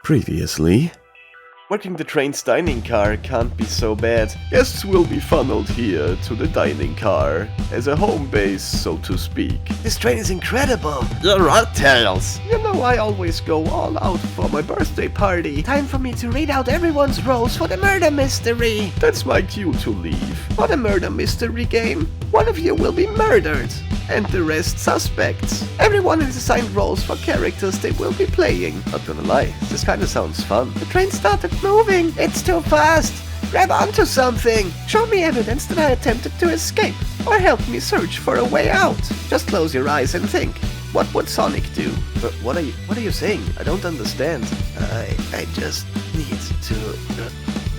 Previously. Working the train's dining car can't be so bad. Guests will be funneled here to the dining car, as a home base, so to speak. This train is incredible! The rat tails! You know, I always go all out for my birthday party. Time for me to read out everyone's roles for the murder mystery! That's my cue to leave. For the murder mystery game, one of you will be murdered, and the rest suspects. Everyone is assigned roles for characters they will be playing. Not gonna lie, this kinda sounds fun. The train started moving! It's too fast! Grab onto something! Show me evidence that I attempted to escape, or help me search for a way out. Just close your eyes and think. What would Sonic do? What are you saying? I don't understand. I just need to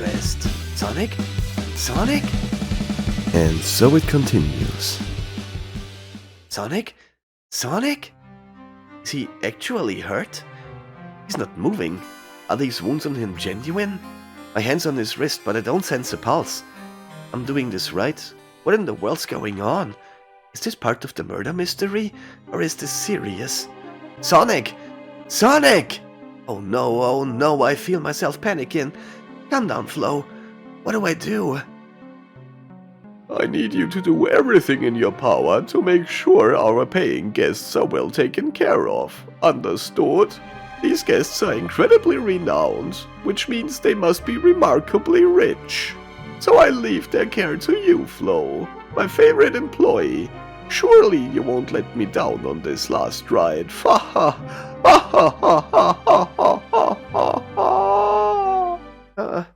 rest. Sonic? Sonic? And so it continues. Sonic? Sonic? Is he actually hurt? He's not moving. Are these wounds on him genuine? My hand's on his wrist, but I don't sense a pulse. I'm doing this right? What in the world's going on? Is this part of the murder mystery? Or is this serious? Sonic! Sonic! Oh no, I feel myself panicking. Calm down, Flo. What do I do? I need you to do everything in your power to make sure our paying guests are well taken care of. Understood? These guests are incredibly renowned, which means they must be remarkably rich. So I leave their care to you, Flo, my favorite employee. Surely you won't let me down on this last ride. Ha ha ha ha ha ha ha ha ha.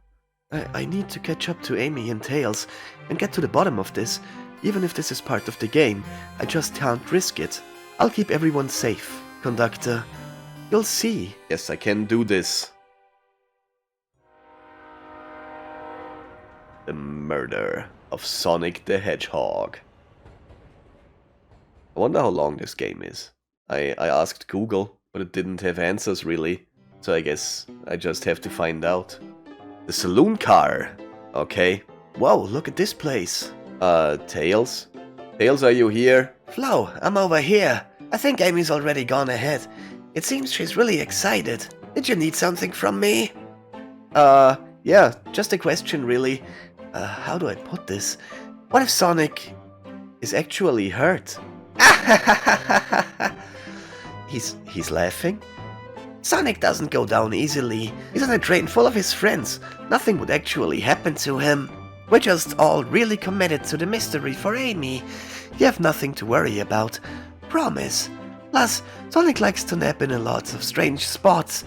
I need to catch up to Amy and Tails and get to the bottom of this. Even if this is part of the game, I just can't risk it. I'll keep everyone safe, conductor. You'll see. Yes, I can do this. The murder of Sonic the Hedgehog. I wonder how long this game is. I asked Google, but it didn't have answers really. So I guess I just have to find out. The saloon car. Okay. Whoa, look at this place. Tails? Tails, are you here? Flo, I'm over here. I think Amy's already gone ahead. It seems she's really excited. Did you need something from me? Yeah, just a question really. How do I put this? What if Sonic is actually hurt? He's laughing? Sonic doesn't go down easily. He's on a train full of his friends. Nothing would actually happen to him. We're just all really committed to the mystery for Amy. You have nothing to worry about. Promise. Plus, Sonic likes to nap in a lot of strange spots.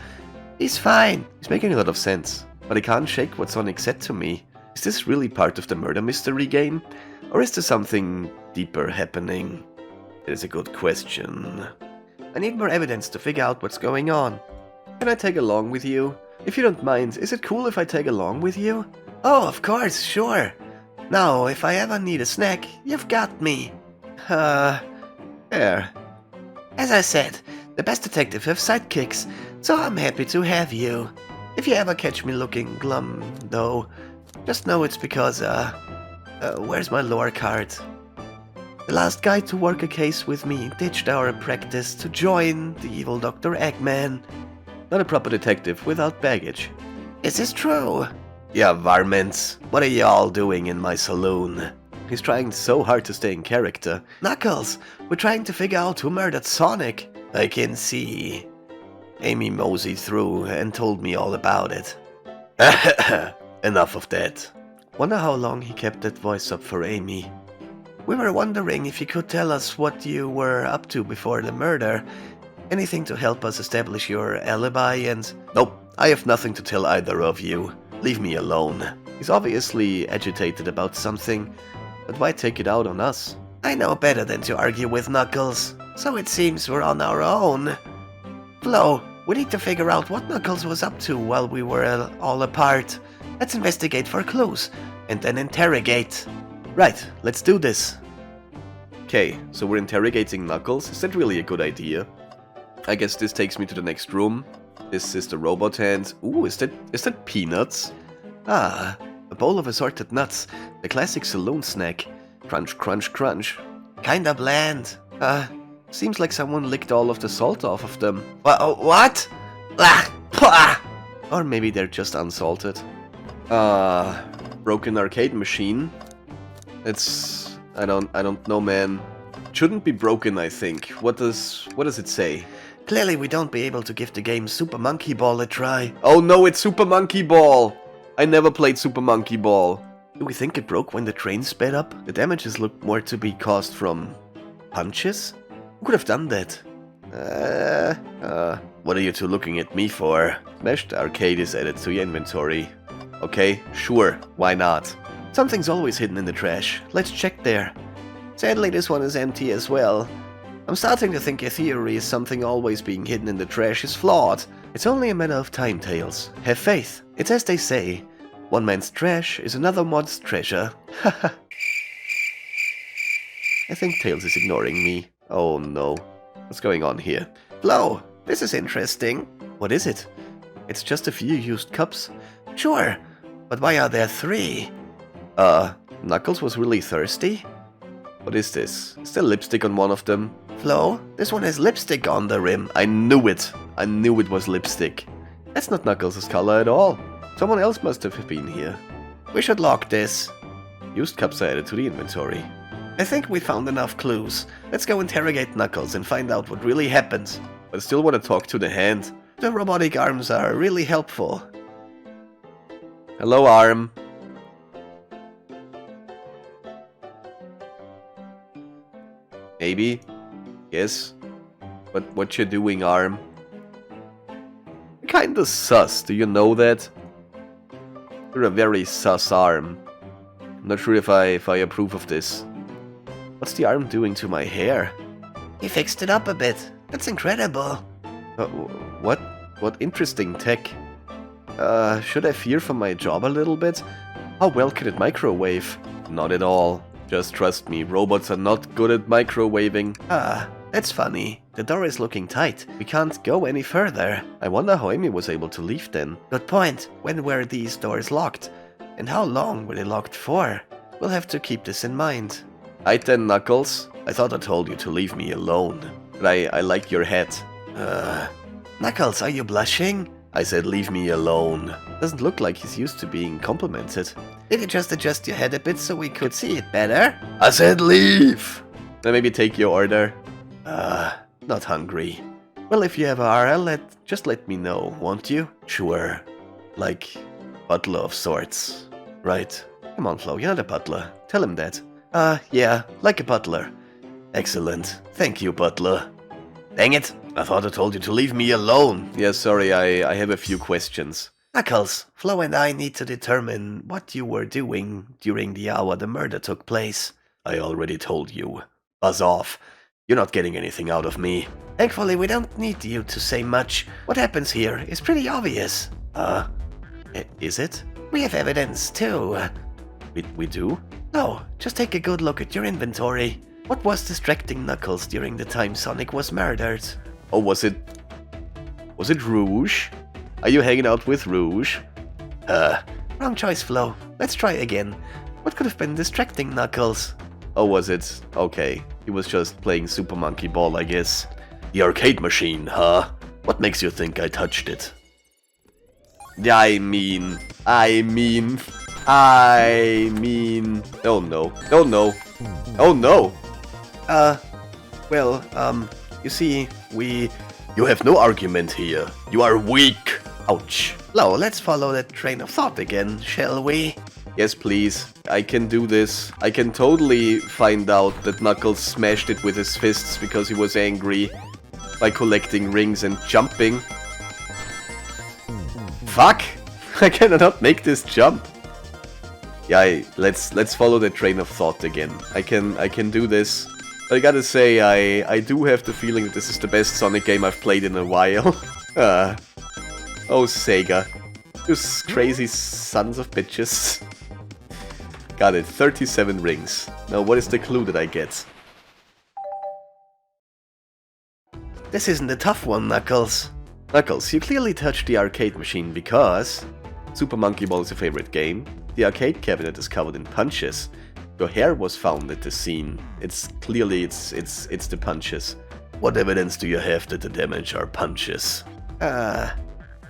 He's fine. He's making a lot of sense, but I can't shake what Sonic said to me. Is this really part of the murder mystery game? Or is there something deeper happening? It is a good question. I need more evidence to figure out what's going on. Can I tag along with you? If you don't mind, is it cool if I tag along with you? Oh, of course, sure. Now, if I ever need a snack, you've got me. There. As I said, the best detective have sidekicks, so I'm happy to have you. If you ever catch me looking glum, though, just know it's because, where's my lore card? The last guy to work a case with me ditched our practice to join the evil Dr. Eggman. Not a proper detective without baggage. Is this true? Yeah, varmints. What are y'all doing in my saloon? He's trying so hard to stay in character. Knuckles, we're trying to figure out who murdered Sonic. I can see. Amy moseyed through and told me all about it. Enough of that. Wonder how long he kept that voice up for Amy. We were wondering if you could tell us what you were up to before the murder. Anything to help us establish your alibi and... Nope, I have nothing to tell either of you. Leave me alone. He's obviously agitated about something, but why take it out on us? I know better than to argue with Knuckles, so it seems we're on our own. Flo, we need to figure out what Knuckles was up to while we were all apart. Let's investigate for clues, and then interrogate. Right, let's do this. Okay, so we're interrogating Knuckles. Is that really a good idea? I guess this takes me to the next room. This is the robot hand. Ooh, is that peanuts? Ah, a bowl of assorted nuts. The classic saloon snack. Crunch, crunch, crunch. Kinda bland. Seems like someone licked all of the salt off of them. What? Ah, Or maybe they're just unsalted. Broken arcade machine. It's... I don't know, man. Shouldn't be broken, I think. What does it say? Clearly we don't be able to give the game Super Monkey Ball a try. Oh no, it's Super Monkey Ball! I never played Super Monkey Ball. Do we think it broke when the train sped up? The damages look more to be caused from punches? Who could have done that? What are you two looking at me for? Smashed arcade is added to your inventory. Okay, sure, why not? Something's always hidden in the trash. Let's check there. Sadly, this one is empty as well. I'm starting to think your theory is something always being hidden in the trash is flawed. It's only a matter of time, Tails. Have faith. It's as they say, one man's trash is another mod's treasure. Haha. I think Tails is ignoring me. Oh no. What's going on here? Flo, this is interesting. What is it? It's just a few used cups. Sure, but why are there 3? Knuckles was really thirsty? What is this? Is there lipstick on one of them? Flo, this one has lipstick on the rim. I knew it. I knew it was lipstick. That's not Knuckles' color at all. Someone else must have been here. We should lock this. Used cups are added to the inventory. I think we found enough clues. Let's go interrogate Knuckles and find out what really happened. But I still want to talk to the hand. The robotic arms are really helpful. Hello, arm. Maybe. Yes. But what you doing, arm? Kinda sus, do you know that? You're a very sus arm. I'm not sure if I approve of this. What's the arm doing to my hair? He fixed it up a bit. That's incredible. What? What interesting tech. Should I fear for my job a little bit? How well can it microwave? Not at all. Just trust me, robots are not good at microwaving. That's funny. The door is looking tight. We can't go any further. I wonder how Amy was able to leave then. Good point. When were these doors locked? And how long were they locked for? We'll have to keep this in mind. Aight then, Knuckles. I thought I told you to leave me alone. But I like your hat. Knuckles, are you blushing? I said leave me alone. Doesn't look like he's used to being complimented. Did you just adjust your head a bit so we could see it better? I said leave! Then maybe take your order. Not hungry. Well, if you ever are, just let me know, won't you? Sure. Like, butler of sorts. Right. Come on, Flo, you're not a butler. Tell him that. Yeah, like a butler. Excellent. Thank you, butler. Dang it! I thought I told you to leave me alone. Yeah, sorry, I have a few questions. Knuckles, Flo and I need to determine what you were doing during the hour the murder took place. I already told you. Buzz off. You're not getting anything out of me. Thankfully, we don't need you to say much. What happens here is pretty obvious. Is it? We have evidence, too. We do? No, just take a good look at your inventory. What was distracting Knuckles during the time Sonic was murdered? Oh, was it Rouge? Are you hanging out with Rouge? Wrong choice, Flo. Let's try again. What could have been distracting Knuckles? Oh, was it? Okay. He was just playing Super Monkey Ball, I guess. The arcade machine, huh? What makes you think I touched it? I mean... Oh no. Oh no. Oh no! You see, You have no argument here. You are weak. Ouch. Flo, let's follow that train of thought again, shall we? Yes, please. I can do this. I can totally find out that Knuckles smashed it with his fists because he was angry by collecting rings and jumping. Fuck! I cannot make this jump. Yeah, let's follow the train of thought again. I can do this. I gotta say, I do have the feeling that this is the best Sonic game I've played in a while. Oh, Sega. You crazy sons of bitches. Got it, 37 rings. Now what is the clue that I get? This isn't a tough one, Knuckles. Knuckles, you clearly touched the arcade machine because Super Monkey Ball is your favorite game. The arcade cabinet is covered in punches. Your hair was found at the scene. It's clearly it's the punches. What evidence do you have that the damage are punches?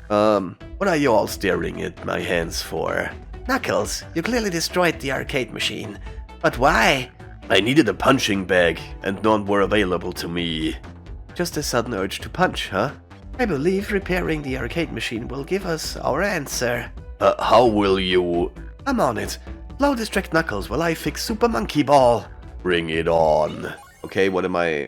What are you all staring at my hands for? Knuckles, you clearly destroyed the arcade machine. But why? I needed a punching bag, and none were available to me. Just a sudden urge to punch, huh? I believe repairing the arcade machine will give us our answer. How will you... I'm on it. Flo, distract Knuckles while I fix Super Monkey Ball. Bring it on. Okay, what am I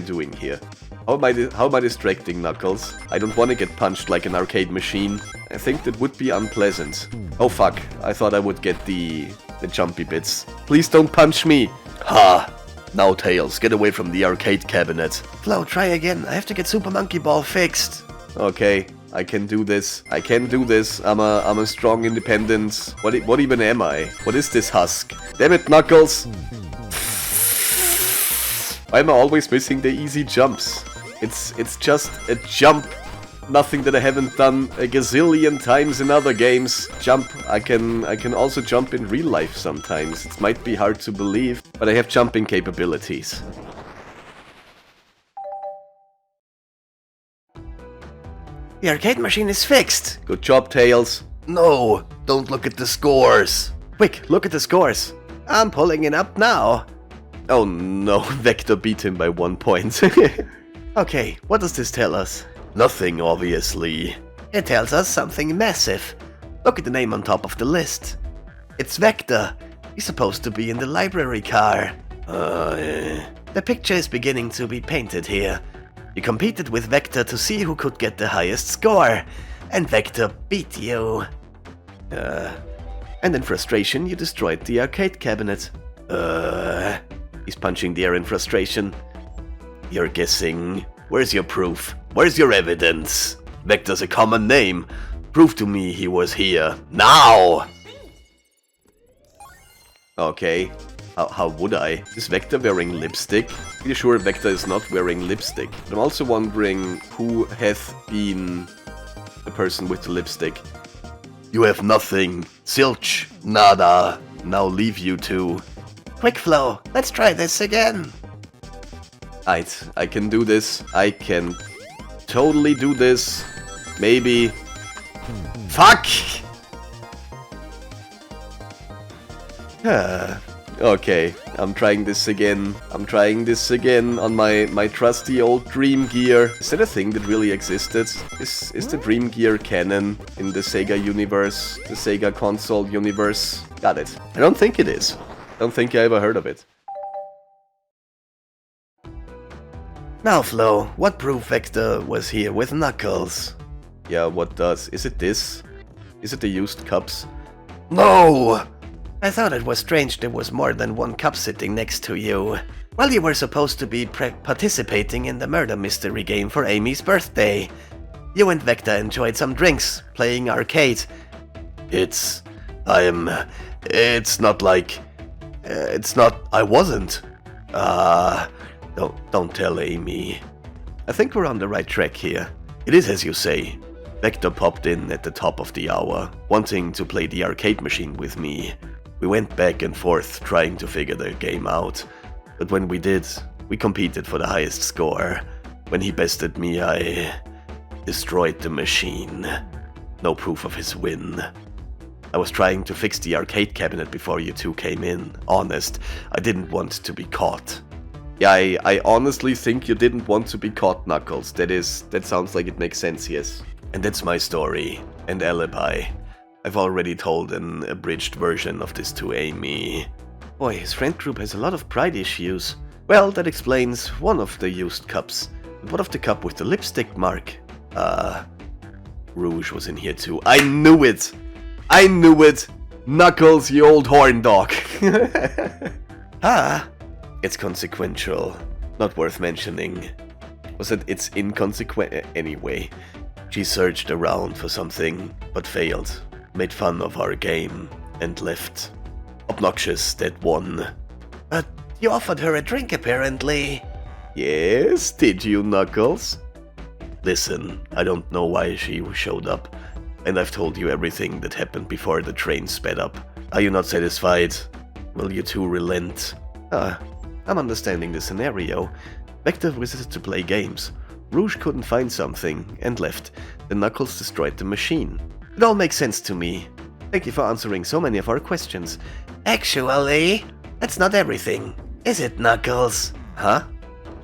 doing here? How am I distracting Knuckles? I don't want to get punched like an arcade machine. I think that would be unpleasant. Oh fuck, I thought I would get the jumpy bits. Please don't punch me. Ha! Now Tails, get away from the arcade cabinet. Flo, try again. I have to get Super Monkey Ball fixed. Okay, I can do this. I can do this. I'm a strong, independent... What even am I? What is this husk? Damn it, Knuckles! Why am I always missing the easy jumps? It's just a jump. Nothing that I haven't done a gazillion times in other games. Jump. I can also jump in real life sometimes. It might be hard to believe, but I have jumping capabilities. The arcade machine is fixed. Good job, Tails. No, don't look at the scores. Quick, look at the scores. I'm pulling it up now. Oh no, Vector beat him by 1 point. Okay, what does this tell us? Nothing, obviously. It tells us something massive. Look at the name on top of the list. It's Vector. He's supposed to be in the library car. The picture is beginning to be painted here. You competed with Vector to see who could get the highest score, and Vector beat you. And in frustration, you destroyed the arcade cabinet. He's punching the air in frustration. You're guessing. Where's your proof? Where's your evidence? Vector's a common name. Prove to me he was here. Now! Okay. How would I? Is Vector wearing lipstick? Pretty sure Vector is not wearing lipstick. But I'm also wondering who hath been the person with the lipstick. You have nothing. Zilch. Nada. Now leave you two. Quick, Flo, let's try this again. I can do this. I can totally do this. Maybe. Fuck! Okay, I'm trying this again. I'm trying this again on my trusty old Dream Gear. Is that a thing that really existed? Is the Dream Gear canon in the Sega universe? The Sega console universe? Got it. I don't think it is. Don't think I ever heard of it. Now, Flo, what proof Vector was here with Knuckles? Yeah, what does? Is it this? Is it the used cups? No! I thought it was strange there was more than one cup sitting next to you. Well, you were supposed to be participating in the murder mystery game for Amy's birthday. You and Vector enjoyed some drinks, playing arcade. It's not like... I wasn't. Don't tell Amy. I think we're on the right track here. It is as you say. Vector popped in at the top of the hour, wanting to play the arcade machine with me. We went back and forth trying to figure the game out. But when we did, we competed for the highest score. When he bested me, I destroyed the machine. No proof of his win. I was trying to fix the arcade cabinet before you two came in. Honest, I didn't want to be caught. Yeah, I honestly think you didn't want to be caught, Knuckles. That sounds like it makes sense, yes. And that's my story and alibi. I've already told an abridged version of this to Amy. Boy, his friend group has a lot of pride issues. Well, that explains one of the used cups. But what of the cup with the lipstick mark? Rouge was in here too. I knew it! I knew it! Knuckles, you old horn dog! It's consequential. Not worth mentioning. Was it it's inconsequential? Anyway, she searched around for something, but failed. Made fun of our game, and left. Obnoxious, that one. But you offered her a drink, apparently. Yes, did you, Knuckles? Listen, I don't know why she showed up, and I've told you everything that happened before the train sped up. Are you not satisfied? Will you two relent? I'm understanding the scenario. Vector visited to play games. Rouge couldn't find something and left. Then Knuckles destroyed the machine. It all makes sense to me. Thank you for answering so many of our questions. Actually, that's not everything, is it, Knuckles? Huh?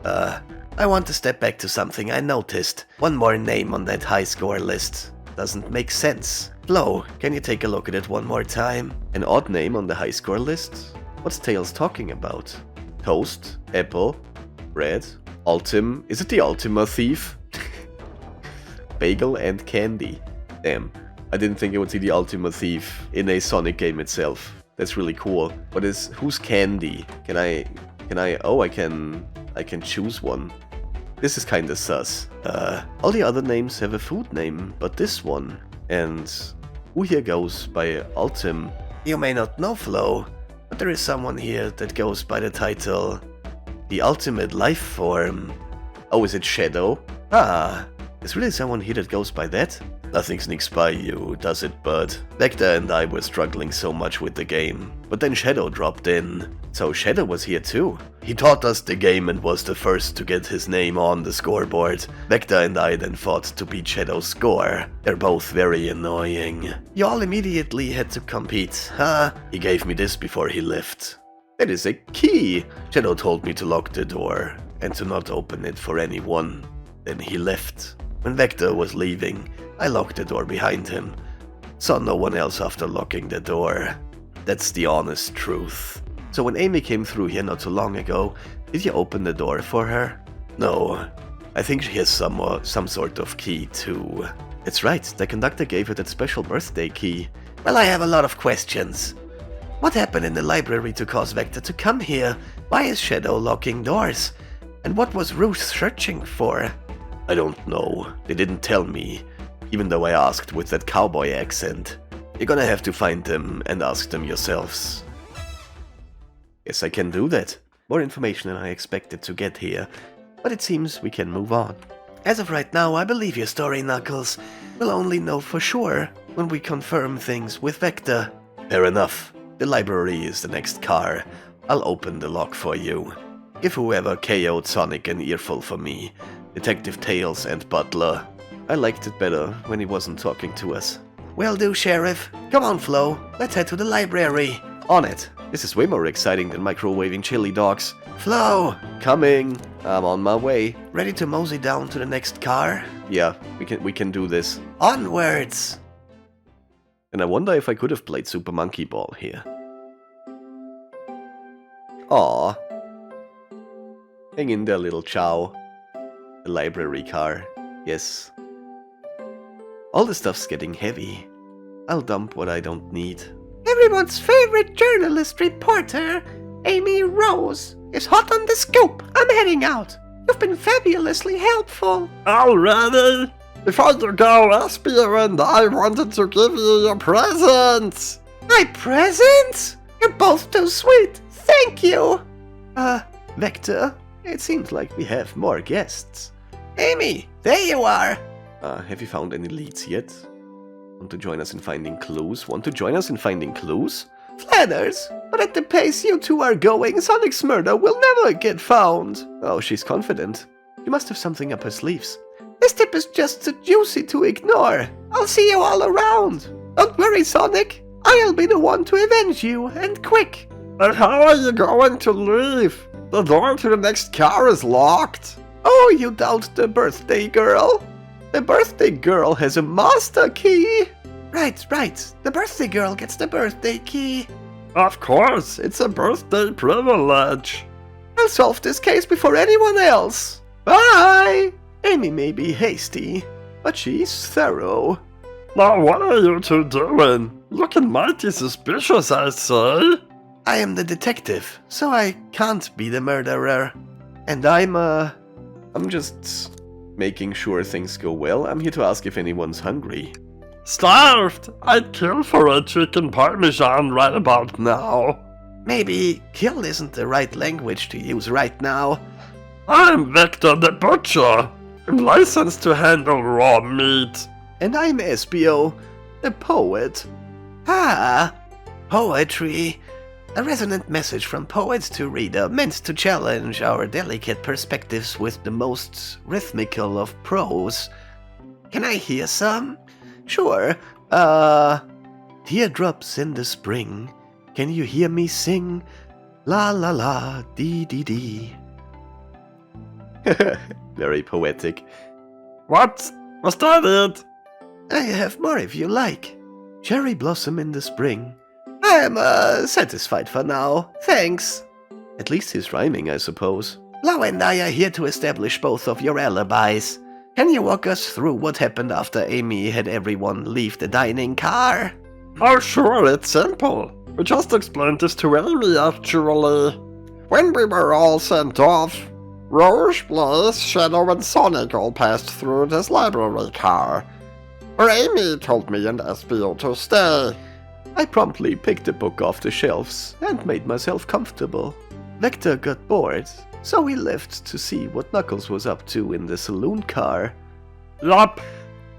I want to step back to something I noticed. One more name on that high score list. Doesn't make sense. Flo, can you take a look at it one more time? An odd name on the high score list? What's Tails talking about? Toast? Apple? Bread? Ultim? Is it the Ultima thief? Bagel and candy. Damn. I didn't think I would see the Ultima thief in a Sonic game itself. That's really cool. But who's Candy? I can choose one. This is kinda sus. All the other names have a food name, but this one. And who here goes by Ultim? You may not know, Flo, but there is someone here that goes by the title The Ultimate Life Form. Oh, is it Shadow? Ah, there's really someone here that goes by that? Nothing sneaks by you, does it, bud? Vector and I were struggling so much with the game, but then Shadow dropped in. So Shadow was here too. He taught us the game and was the first to get his name on the scoreboard. Vector and I then fought to beat Shadow's score. They're both very annoying. You all immediately had to compete, huh? He gave me this before he left. It is a key! Shadow told me to lock the door and to not open it for anyone. Then he left. When Vector was leaving, I locked the door behind him. Saw no one else after locking the door. That's the honest truth. So when Amy came through here not too long ago, did you open the door for her? No. I think she has some sort of key too. That's right, the conductor gave her that special birthday key. Well, I have a lot of questions. What happened in the library to cause Vector to come here? Why is Shadow locking doors? And what was Rouge searching for? I don't know. They didn't tell me, even though I asked with that cowboy accent. You're gonna have to find them and ask them yourselves. Yes, I can do that. More information than I expected to get here, but it seems we can move on. As of right now, I believe your story, Knuckles. We'll only know for sure when we confirm things with Vector. Fair enough. The library is the next car. I'll open the lock for you. Give whoever KO'd Sonic an earful for me. Detective Tails and Butler. I liked it better when he wasn't talking to us. Will do, Sheriff. Come on, Flo. Let's head to the library. On it. This is way more exciting than microwaving chili dogs. Flo! Coming. I'm on my way. Ready to mosey down to the next car? Yeah, we can do this. Onwards! And I wonder if I could have played Super Monkey Ball here. Aww. Hang in there, little Chow. The library car. Yes. All the stuff's getting heavy. I'll dump what I don't need. Everyone's favorite journalist reporter, Amy Rose, is hot on the scoop. I'm heading out. You've been fabulously helpful. Already? Before you go, Espio and I wanted to give you your presents. My presents? You're both too sweet. Thank you. Vector, it seems like we have more guests. Amy, there you are. Have you found any leads yet? Want to join us in finding clues? Flatters, but at the pace you two are going, Sonic's murder will never get found. Oh, she's confident. You must have something up her sleeves. This tip is just too juicy to ignore. I'll see you all around. Don't worry, Sonic. I'll be the one to avenge you, and quick. But how are you going to leave? The door to the next car is locked. Oh, you doubt the birthday girl? The birthday girl has a master key. Right. The birthday girl gets the birthday key. Of course, it's a birthday privilege. I'll solve this case before anyone else. Bye! Amy may be hasty, but she's thorough. Now what are you two doing? Looking mighty suspicious, I say. I am the detective, so I can't be the murderer. And I'm just making sure things go well. I'm here to ask if anyone's hungry. Starved! I'd kill for a chicken parmesan right about now. Maybe kill isn't the right language to use right now. I'm Vector the Butcher. I'm licensed to handle raw meat. And I'm Espio, the poet. Ah, poetry. A resonant message from poets to reader, meant to challenge our delicate perspectives with the most rhythmical of prose. Can I hear some? Sure. Teardrops in the spring. Can you hear me sing? La la la, dee dee dee. Very poetic. What? Was that it? I have more if you like. Cherry blossom in the spring. I am, satisfied for now. Thanks. At least he's rhyming, I suppose. Lau and I are here to establish both of your alibis. Can you walk us through what happened after Amy had everyone leave the dining car? Oh sure, it's simple. We just explained this to Amy actually. When we were all sent off, Rouge, Blaze, Shadow and Sonic all passed through this library car, where Amy told me and SBO to stay. I promptly picked a book off the shelves and made myself comfortable. Vector got bored, so we left to see what Knuckles was up to in the saloon car. Yup.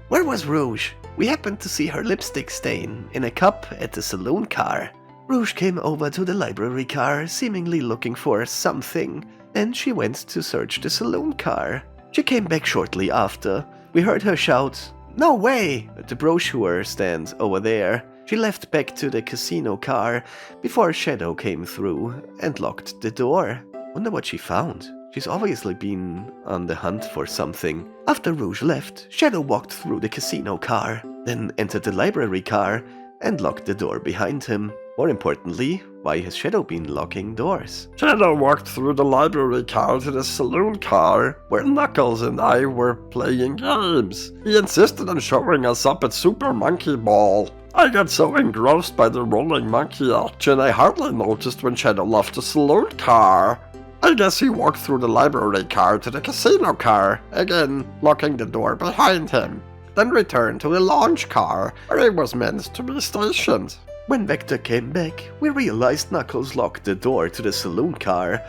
Where was Rouge? We happened to see her lipstick stain in a cup at the saloon car. Rouge came over to the library car, seemingly looking for something. Then she went to search the saloon car. She came back shortly after. We heard her shout, "No way!" at the brochure stand over there. She left back to the casino car before Shadow came through and locked the door. Wonder what she found. She's obviously been on the hunt for something. After Rouge left, Shadow walked through the casino car, then entered the library car and locked the door behind him. More importantly, why has Shadow been locking doors? Shadow walked through the library car to the saloon car, where Knuckles and I were playing games. He insisted on showing us up at Super Monkey Ball. I got so engrossed by the rolling monkey action I hardly noticed when Shadow left the saloon car. I guess he walked through the library car to the casino car, again locking the door behind him, then returned to the launch car, where he was meant to be stationed. When Vector came back, we realized Knuckles locked the door to the saloon car,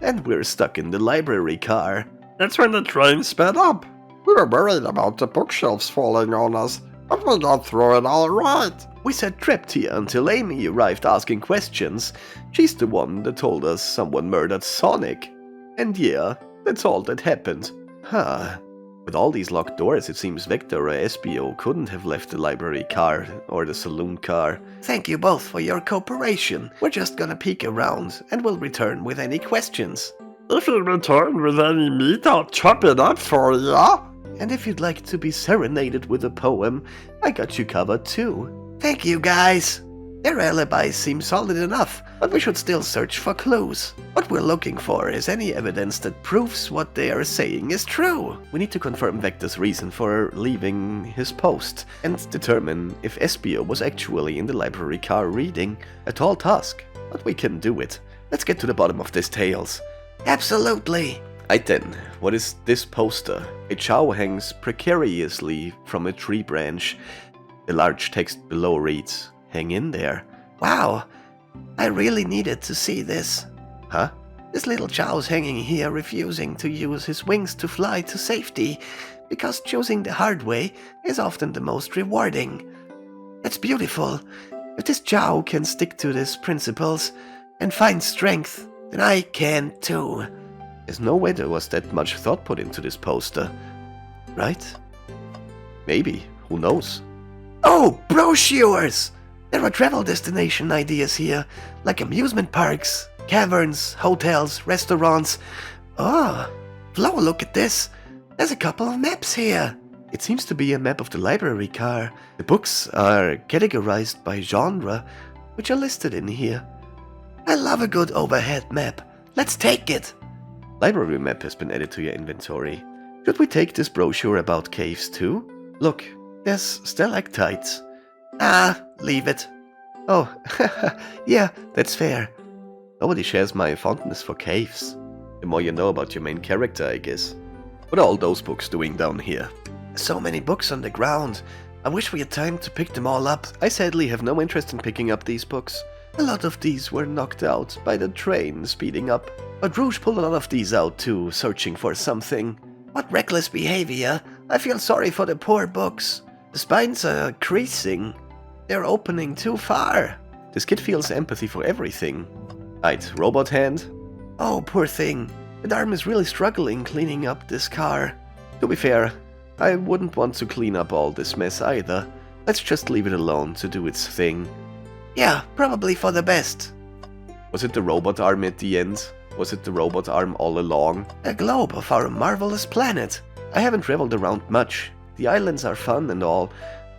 and we're stuck in the library car. That's when the train sped up. We were worried about the bookshelves falling on us, but we got through it all right. We sat trapped here until Amy arrived asking questions. She's the one that told us someone murdered Sonic. And yeah, that's all that happened. Huh. With all these locked doors, it seems Vector or SBO couldn't have left the library car or the saloon car. Thank you both for your cooperation. We're just gonna peek around and we'll return with any questions. If you return with any meat, I'll chop it up for ya. And if you'd like to be serenaded with a poem, I got you covered too. Thank you, guys. Their alibis seem solid enough, but we should still search for clues. What we're looking for is any evidence that proves what they are saying is true. We need to confirm Vector's reason for leaving his post and determine if SBO was actually in the library car reading. A tall task, but we can do it. Let's get to the bottom of this tales. Absolutely. Right then, what is this poster? A chow hangs precariously from a tree branch. The large text below reads, "Hang in there." Wow, I really needed to see this. Huh? This little chow's hanging here refusing to use his wings to fly to safety, because choosing the hard way is often the most rewarding. That's beautiful. If this chow can stick to these principles and find strength, then I can too. There's no way there was that much thought put into this poster. Right? Maybe. Who knows? Oh, brochures! There are travel destination ideas here, like amusement parks, caverns, hotels, restaurants. Oh, Flo, look at this. There's a couple of maps here. It seems to be a map of the library car. The books are categorized by genre, which are listed in here. I love a good overhead map. Let's take it. Library map has been added to your inventory. Should we take this brochure about caves too? Look, there's stalactites. Leave it. Oh, yeah, that's fair. Nobody shares my fondness for caves. The more you know about your main character, I guess. What are all those books doing down here? So many books on the ground. I wish we had time to pick them all up. I sadly have no interest in picking up these books. A lot of these were knocked out by the train speeding up. But Rouge pulled a lot of these out too, searching for something. What reckless behavior. I feel sorry for the poor books. The spines are creasing. They're opening too far. This kid feels empathy for everything. Right, robot hand. Oh, poor thing. The arm is really struggling cleaning up this car. To be fair, I wouldn't want to clean up all this mess either. Let's just leave it alone to do its thing. Yeah, probably for the best. Was it the robot arm at the end? Was it the robot arm all along? A globe of our marvelous planet. I haven't traveled around much. The islands are fun and all,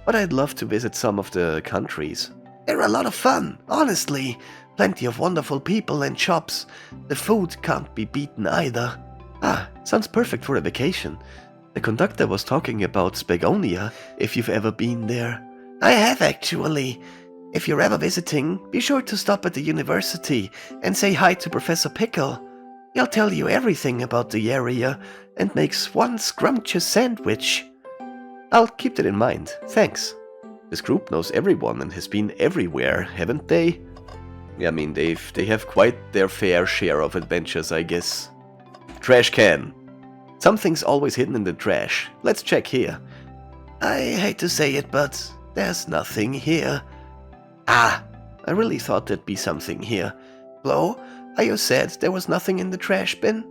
but I'd love to visit some of the countries. They're a lot of fun, honestly. Plenty of wonderful people and shops. The food can't be beaten either. Ah, sounds perfect for a vacation. The conductor was talking about Spagonia, if you've ever been there. I have actually. If you're ever visiting, be sure to stop at the university and say hi to Professor Pickle. He'll tell you everything about the area and makes one scrumptious sandwich. I'll keep that in mind, thanks. This group knows everyone and has been everywhere, haven't they? I mean, they have quite their fair share of adventures, I guess. Trash can. Something's always hidden in the trash. Let's check here. I hate to say it, but there's nothing here. Ah, I really thought there'd be something here. Flo, are you sad there was nothing in the trash bin?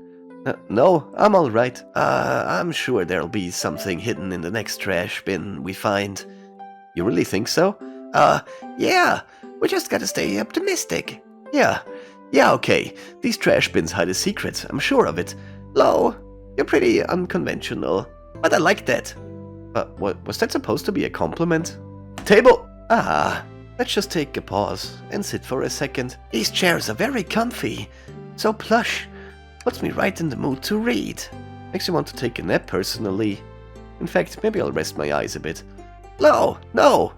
No, I'm alright. I'm sure there'll be something hidden in the next trash bin we find. You really think so? Yeah. We just gotta stay optimistic. Yeah, okay. These trash bins hide a secret, I'm sure of it. Flo, you're pretty unconventional. But I like that. Was that supposed to be a compliment? Table! Ah, let's just take a pause and sit for a second. These chairs are very comfy. So plush. Puts me right in the mood to read. Makes you want to take a nap personally. In fact, maybe I'll rest my eyes a bit. No,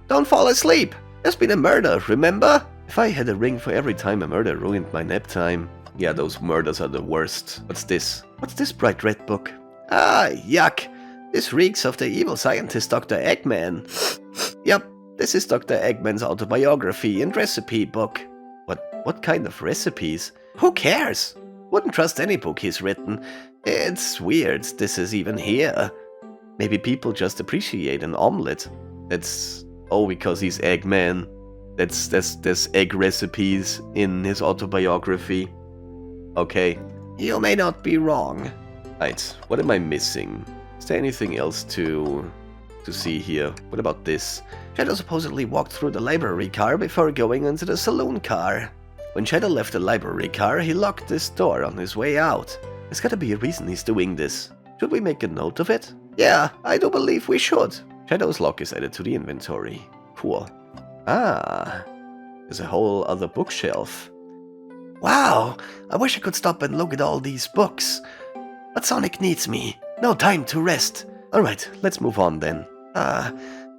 don't fall asleep. There's been a murder, remember? If I had a ring for every time a murder ruined my nap time. Yeah, those murders are the worst. What's this? What's this bright red book? Ah, yuck. This reeks of the evil scientist Dr. Eggman. Yep, this is Dr. Eggman's autobiography and recipe book. What kind of recipes? Who cares? Wouldn't trust any book he's written. It's weird this is even here. Maybe people just appreciate an omelette. Because he's Eggman. There's egg recipes in his autobiography. Okay. You may not be wrong. Right, what am I missing? Is there anything else to see here? What about this? Shadow supposedly walked through the library car before going into the saloon car. When Shadow left the library car, he locked this door on his way out. There's gotta be a reason he's doing this. Should we make a note of it? Yeah, I do believe we should. Shadow's lock is added to the inventory. Cool. Ah, there's a whole other bookshelf. Wow, I wish I could stop and look at all these books. But Sonic needs me. No time to rest. Alright, let's move on then.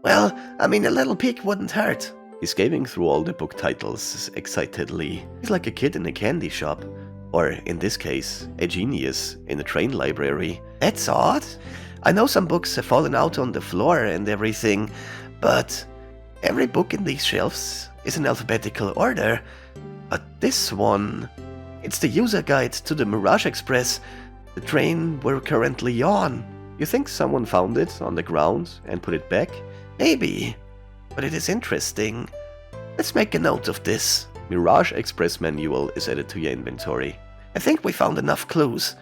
Well, I mean a little peek wouldn't hurt. He's scanning through all the book titles excitedly. He's like a kid in a candy shop. Or, in this case, a genius in a train library. That's odd. I know some books have fallen out on the floor and everything, but every book in these shelves is in alphabetical order. But this one, it's the user guide to the Mirage Express, the train we're currently on. You think someone found it on the ground and put it back? Maybe, but it is interesting. Let's make a note of this. Mirage Express manual is added to your inventory. I think we found enough clues.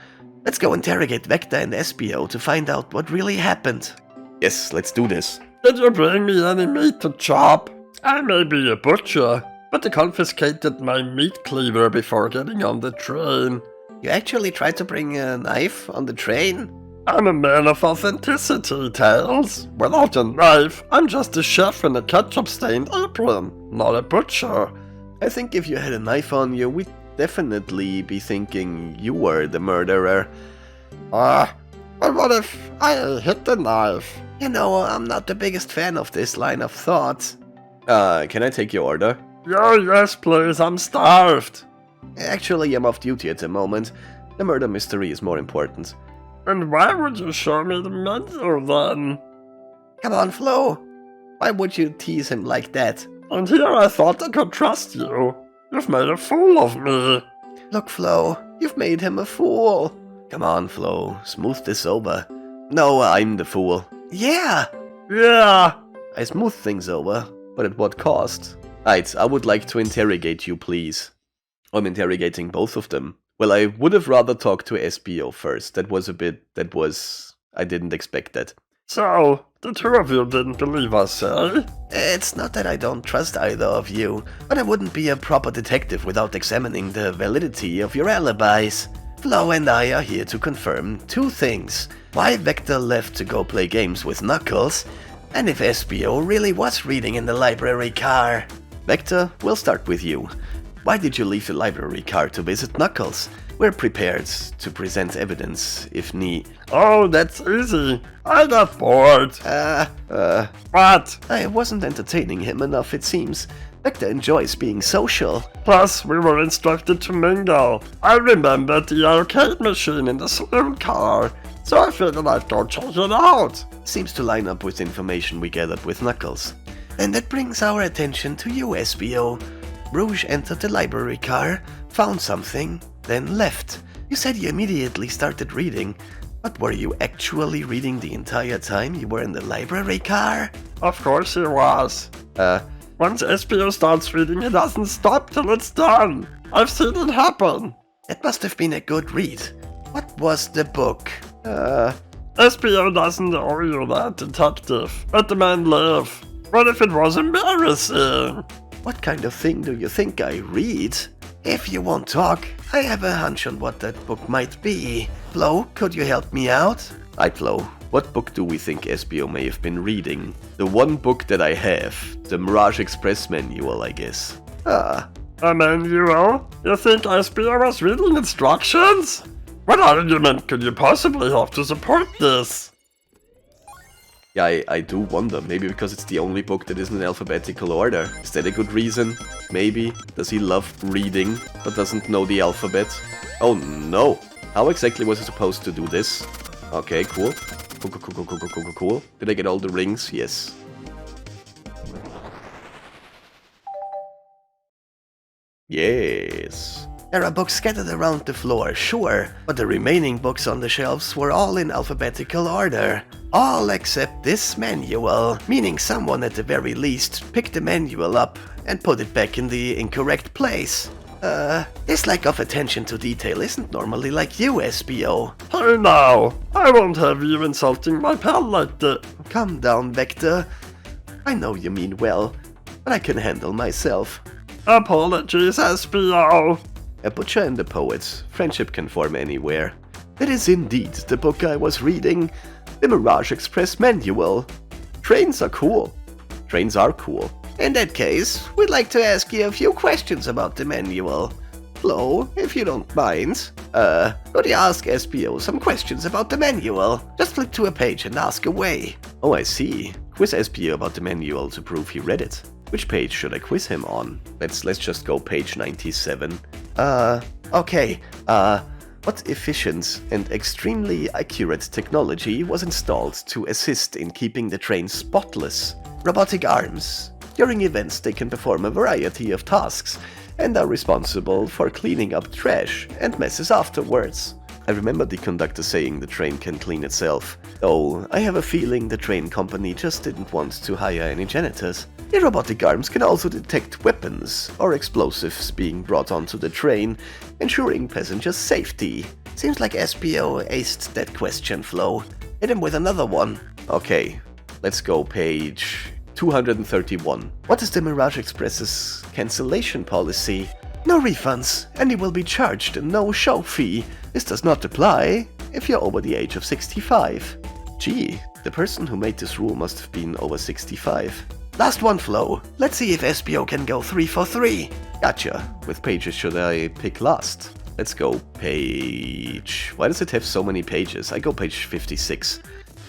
Let's go interrogate Vector and Espio to find out what really happened. Yes, let's do this. Did you bring me any meat to chop? I may be a butcher, but they confiscated my meat cleaver before getting on the train. You actually tried to bring a knife on the train? I'm a man of authenticity, Tails. Without a knife, I'm just a chef in a ketchup-stained apron, not a butcher. I think if you had a knife on you, we'd definitely be thinking you were the murderer. But what if I hit the knife? You know, I'm not the biggest fan of this line of thought. Can I take your order? Yes, please, I'm starved. Actually, I'm off duty at the moment. The murder mystery is more important. And why would you show me the menu then? Come on, Flo. Why would you tease him like that? And here I thought I could trust you. You've made a fool of me. Look, Flo, you've made him a fool. Come on, Flo, smooth this over. No, I'm the fool. Yeah. Yeah. I smooth things over, but at what cost? Right, I would like to interrogate you, please. I'm interrogating both of them. Well, I would have rather talked to SBO first. I didn't expect that. So, the two of you didn't believe us, eh? It's not that I don't trust either of you, but I wouldn't be a proper detective without examining the validity of your alibis. Flo and I are here to confirm two things. Why Vector left to go play games with Knuckles, and if SBO really was reading in the library car. Vector, we'll start with you. Why did you leave the library car to visit Knuckles? We're prepared to present evidence if need. Oh, that's easy. I got bored. What? I wasn't entertaining him enough, it seems. Vector enjoys being social. Plus, we were instructed to mingle. I remembered the arcade machine in the saloon car, so I figured I'd go check it out. Seems to line up with information we gathered with Knuckles. And that brings our attention to you, SBO. Rouge entered the library car, found something, then left. You said you immediately started reading, but were you actually reading the entire time you were in the library car? Of course he was. Once SBO starts reading, he doesn't stop till it's done. I've seen it happen. It must have been a good read. What was the book? SBO doesn't owe you that, detective. Let the man live. What if it was embarrassing? What kind of thing do you think I read? If you won't talk, I have a hunch on what that book might be. Flo, could you help me out? Right, Flo, what book do we think SBO may have been reading? The one book that I have, the Mirage Express manual, I guess. Ah, A manual? You think SBO was reading instructions? What argument could you possibly have to support this? Yeah, I do wonder. Maybe because it's the only book that isn't in alphabetical order. Is that a good reason? Maybe. Does he love reading, but doesn't know the alphabet? Oh no! How exactly was I supposed to do this? Okay, cool. Cool. Did I get all the rings? Yes. Yes. there are books scattered around the floor, sure, but the remaining books on the shelves were all in alphabetical order. All except this manual, meaning someone at the very least picked the manual up and put it back in the incorrect place. This lack of attention to detail isn't normally like you, SBO. Hey now, I won't have you insulting my pal like that. Calm down, Vector. I know you mean well, but I can handle myself. Apologies, SBO. A butcher and a poet. Friendship can form anywhere. It is indeed the book I was reading. The Mirage Express manual. Trains are cool. Trains are cool. In that case, we'd like to ask you a few questions about the manual. Flo, if you don't mind, could you ask SBO some questions about the manual? Just flip to a page and ask away. Oh, I see. Quiz SBO about the manual to prove he read it. Which page should I quiz him on? Let's just go page 97. Okay, What efficient and extremely accurate technology was installed to assist in keeping the train spotless? robotic arms. During events, they can perform a variety of tasks and are responsible for cleaning up trash and messes afterwards. I remember the conductor saying the train can clean itself, though I have a feeling the train company just didn't want to hire any janitors. The robotic arms can also detect weapons or explosives being brought onto the train, ensuring passengers' safety. Seems like SBO aced that question, Flo. Hit him with another one. Okay, let's go page 231. What is the Mirage Express's cancellation policy? No refunds, and you will be charged a no-show fee. This does not apply if you're over the age of 65. Gee, the person who made this rule must have been over 65. Last one, Flo. Let's see if SBO can go 3 for 3. Gotcha. With pages should I pick last? Let's go page... Why does it have so many pages? I go page 56.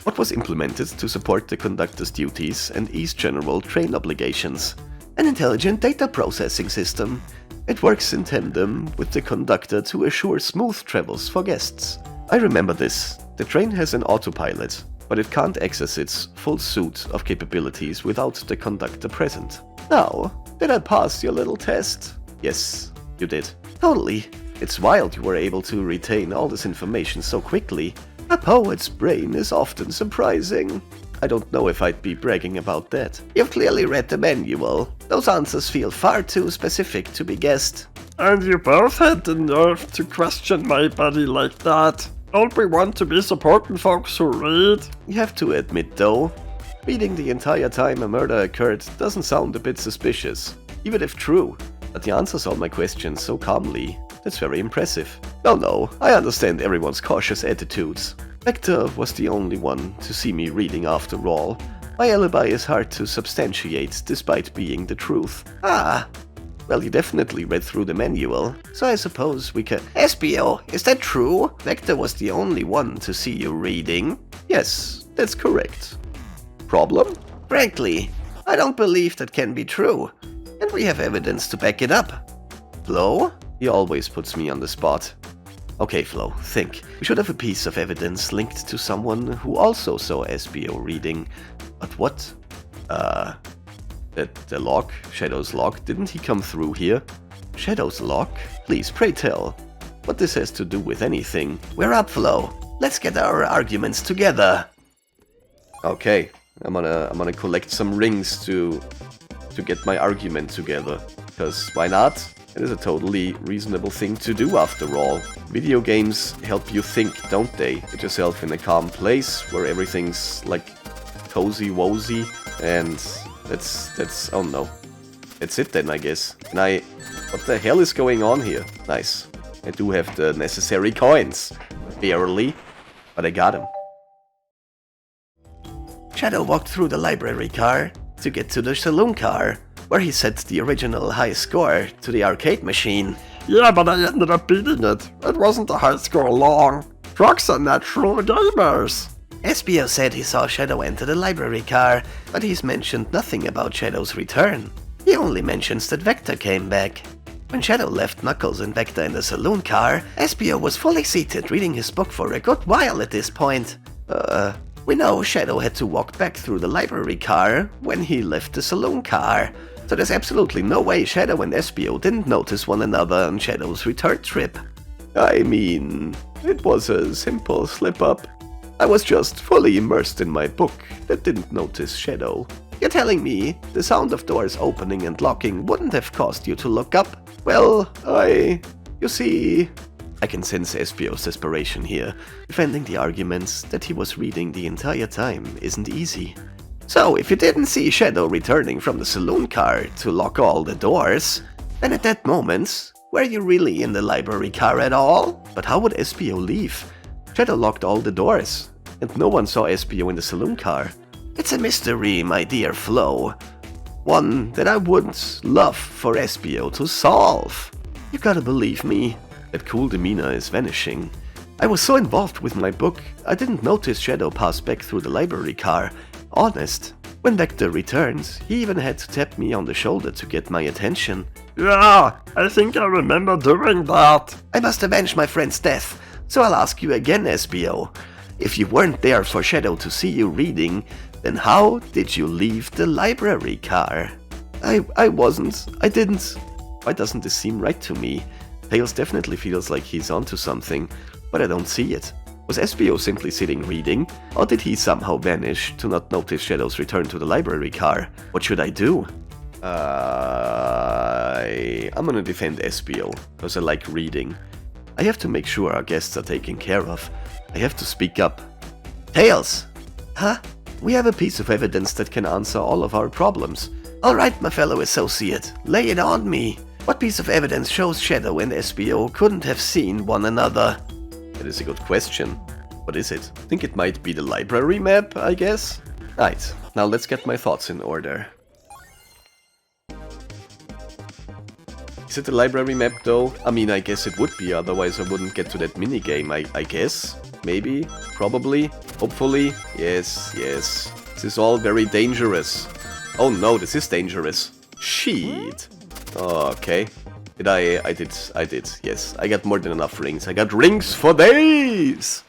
What was implemented to support the conductor's duties and ease general train obligations? An intelligent data processing system. It works in tandem with the conductor to assure smooth travels for guests. I remember this. The train has an autopilot, but it can't access its full suite of capabilities without the conductor present. Now, did I pass your little test? Yes, you did. Totally. It's wild you were able to retain all this information so quickly. A poet's brain is often surprising. I don't know if I'd be bragging about that. You've clearly read the manual. Those answers feel far too specific to be guessed. And you both had the nerve to question my buddy like that. Don't we want to be supporting folks who read? You have to admit though, reading the entire time a murder occurred doesn't sound a bit suspicious. Even if true, but he answers all my questions so calmly. That's very impressive. No, I understand everyone's cautious attitudes. Vector was the only one to see me reading after all. My alibi is hard to substantiate despite being the truth. Ah, well, you definitely read through the manual, so I suppose we can... SBO, is that true? Vector was the only one to see you reading? Yes, that's correct. Problem? Frankly, I don't believe that can be true, and we have evidence to back it up. Flo? He always puts me on the spot. Okay, Flo, think. We should have a piece of evidence linked to someone who also saw SBO reading. But what? The log? Shadow's log? Didn't he come through here? Shadow's log? Please, pray tell. What this has to do with anything. We're up, Flo. Let's get our arguments together. Okay, I'm gonna collect some rings to get my argument together. Because why not? It is a totally reasonable thing to do after all. Video games help you think, don't they? Get yourself in a calm place where everything's like cozy wozy, and that's oh no. That's it then, I guess. And what the hell is going on here? Nice. I do have the necessary coins. Barely, but I got them. Shadow walked through the library car to get to the saloon car, where he set the original high score to the arcade machine. Yeah, but I ended up beating it. It wasn't a high score long. Trucks are natural gamers. SBO said he saw Shadow enter the library car, but he's mentioned nothing about Shadow's return. He only mentions that Vector came back. When Shadow left Knuckles and Vector in the saloon car, SBO was fully seated reading his book for a good while at this point. We know Shadow had to walk back through the library car when he left the saloon car, so there's absolutely no way Shadow and SBO didn't notice one another on Shadow's return trip. I mean, it was a simple slip-up. I was just fully immersed in my book that didn't notice Shadow. You're telling me the sound of doors opening and locking wouldn't have caused you to look up? Well, you see... I can sense SBO's desperation here. Defending the arguments that he was reading the entire time isn't easy. So, if you didn't see Shadow returning from the saloon car to lock all the doors, then at that moment, were you really in the library car at all? But how would SBO leave? Shadow locked all the doors, and no one saw SBO in the saloon car. It's a mystery, my dear Flo. One that I would love for SBO to solve. You gotta believe me, that cool demeanor is vanishing. I was so involved with my book, I didn't notice Shadow pass back through the library car. Honest. When Vector returned, he even had to tap me on the shoulder to get my attention. Yeah, I think I remember doing that. I must avenge my friend's death, so I'll ask you again, SBO. If you weren't there for Shadow to see you reading, then how did you leave the library car? I wasn't. I didn't. Why doesn't this seem right to me? Tails definitely feels like he's onto something, but I don't see it. Was SBO simply sitting reading, or did he somehow vanish to not notice Shadow's return to the library car? What should I do? I'm gonna defend SBO, because I like reading. I have to make sure our guests are taken care of. I have to speak up. Tails! Huh? We have a piece of evidence that can answer all of our problems. Alright, my fellow associate, lay it on me. What piece of evidence shows Shadow and SBO couldn't have seen one another? That is a good question. What is it? I think it might be the library map, I guess? Right, now let's get my thoughts in order. Is it the library map though? I mean, I guess it would be, otherwise I wouldn't get to that minigame, I guess? Maybe? Probably? Hopefully? Yes. This is all very dangerous. Oh no, this is dangerous. Shit. Okay. I did, yes. I got more than enough rings. I got rings for days!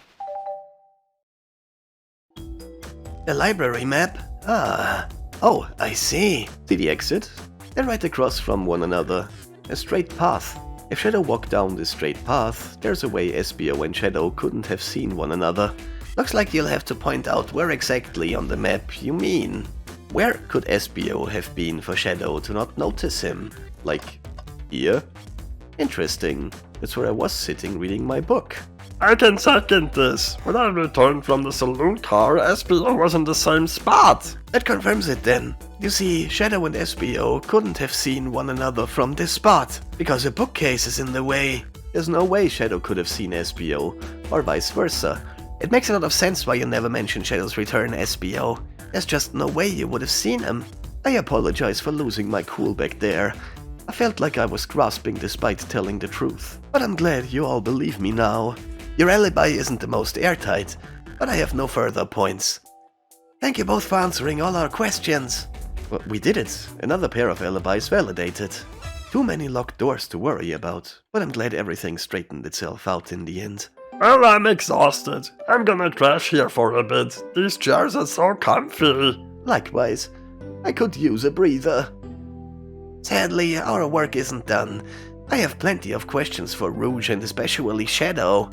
The library map? Oh, I see. See the exit? They're right across from one another. A straight path. If Shadow walked down this straight path, there's a way SBO and Shadow couldn't have seen one another. Looks like you'll have to point out where exactly on the map you mean. Where could SBO have been for Shadow to not notice him? Like, here? Interesting. That's where I was sitting reading my book. I can second this. When I returned from the saloon car, SBO was in the same spot. That confirms it then. You see, Shadow and SBO couldn't have seen one another from this spot, because a bookcase is in the way. There's no way Shadow could have seen SBO, or vice versa. It makes a lot of sense why you never mentioned Shadow's return, SBO. There's just no way you would have seen him. I apologize for losing my cool back there. I felt like I was grasping despite telling the truth. But I'm glad you all believe me now. Your alibi isn't the most airtight, but I have no further points. Thank you both for answering all our questions. Well, we did it. Another pair of alibis validated. Too many locked doors to worry about, but I'm glad everything straightened itself out in the end. Well, I'm exhausted. I'm gonna crash here for a bit. These chairs are so comfy. Likewise. I could use a breather. Sadly, our work isn't done. I have plenty of questions for Rouge and especially Shadow.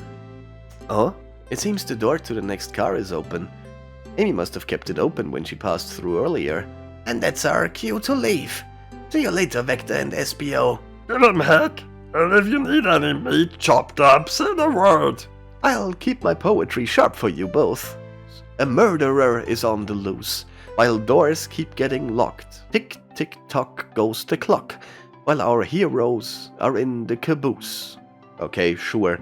Oh? It seems the door to the next car is open. Amy must have kept it open when she passed through earlier. And that's our cue to leave. See you later, Vector and SBO. Give him heck. And if you need any meat chopped up, say the word. I'll keep my poetry sharp for you both. A murderer is on the loose, while doors keep getting locked. Tick, tick, tock goes the clock, while our heroes are in the caboose. Okay, sure.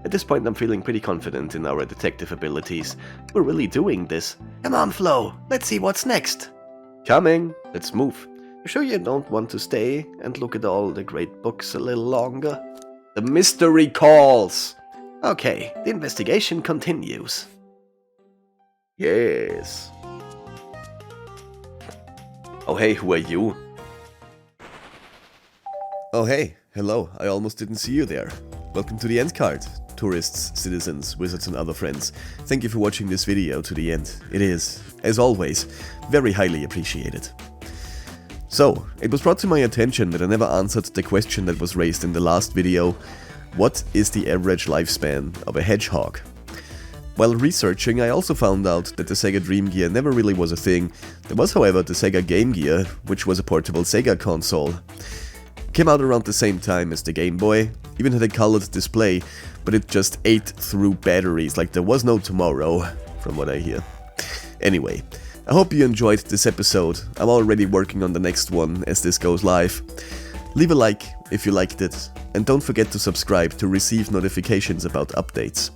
At this point I'm feeling pretty confident in our detective abilities. We're really doing this. Come on, Flo. Let's see what's next. Coming. Let's move. You sure you don't want to stay and look at all the great books a little longer? The mystery calls! Okay, the investigation continues. Yes. Oh hey, who are you? Oh hey, hello, I almost didn't see you there. Welcome to the end card, tourists, citizens, wizards and other friends. Thank you for watching this video to the end. It is, as always, very highly appreciated. So, it was brought to my attention that I never answered the question that was raised in the last video: what is the average lifespan of a hedgehog? While researching, I also found out that the Sega Dream Gear never really was a thing. There was, however, the Sega Game Gear, which was a portable Sega console. Came out around the same time as the Game Boy, even had a colored display, but it just ate through batteries like there was no tomorrow, from what I hear. Anyway, I hope you enjoyed this episode. I'm already working on the next one as this goes live. Leave a like if you liked it, and don't forget to subscribe to receive notifications about updates.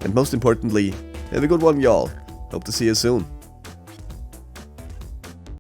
And most importantly, have a good one, y'all. Hope to see you soon.